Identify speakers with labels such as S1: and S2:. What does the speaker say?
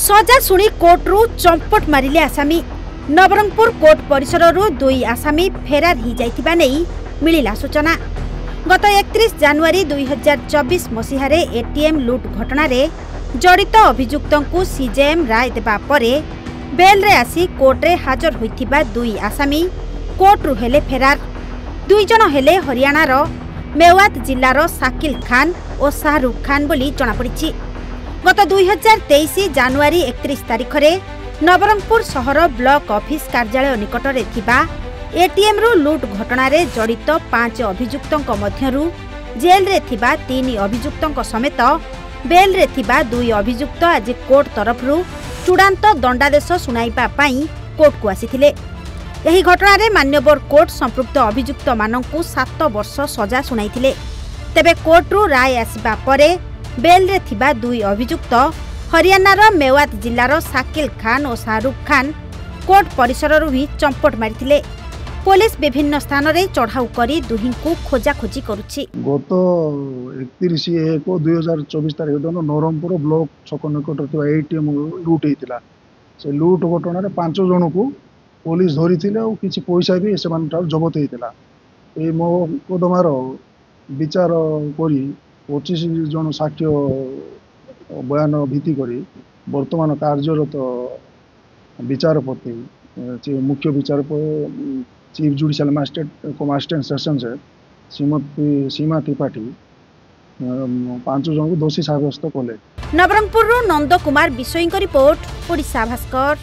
S1: सजा शुणी कोर्टरू चंपट मारिले आसामी। नवरंगपुर कोर्ट परिसररू दुई आसामी फेरार हो जाइथिबा नै मिलिला सूचना। गत 31 जनवरी 2024 मसीहारे एटीएम लूट घटना रे जड़ित अभियुक्तंकु सीजेएम राय देबा परे बेल रे आसी कोर्ट रे हाजर होइथिबा दुई आसामी कोर्टरू हेले फेरार। दुई जन हेले हरियाणा रो मेवात जिल्लार शाकिल खान और शाहरुख खान बोली जणा पड़िछि। गत 2023 जनवरी 31 तारिख रे नवरंगपुर सहर ब्लॉक ऑफिस कार्यालय निकट रे थिबा एटीएम रु लूट घटना रे जड़ित 5 अभियुक्तों मध्यरु जेल रे थिबा 3 अभियुक्तों समेत बेल रे थिबा 2 अभियुक्त आज कोर्ट तरफरु चूड़ांत दंडादेश सुनाइबा पई कोर्ट को आसीथिले। एही घटना रे मान्यवर कोर्ट संपृक्त अभियुक्त माननकु 7 वर्ष सजा सुनाइथिले। तेबे कोर्ट रु राय आसीबा परे बेल रे थिबा 2 अभियुक्त हरियाणार मेवात जिल्लार शाकिल खान और शाहरुख खान कोर्ट परिसर ही चंपट मारिथिले। पुलिस विभिन्न स्थान रे चढ़ाऊ करी दुहिं को खोजाखोजी करुछि।
S2: गत 31/1/2024 तारिख दिन नवरंगपुर ब्लॉक छक निकट एटीएम लूट होता। से लूट घटना 5 जन को पुलिस धरी और किसी पैसा भी से जबत होता। ये मोकदमार विचार करी 25 जन साक्ष्य बयान भित्ति करी वर्तमान कार्यरत विचारपति मुख्य विचारपति चीफ जुडिशियल मजिस्ट्रेट कमास्टेंट सेशन से श्रीमती सीमा त्रिपाठी 5 जन को दोषी साब्यस्त कले।
S1: नवरंगपुर नंद कुमार बिशोई रिपोर्ट, ओडिशा भास्कर।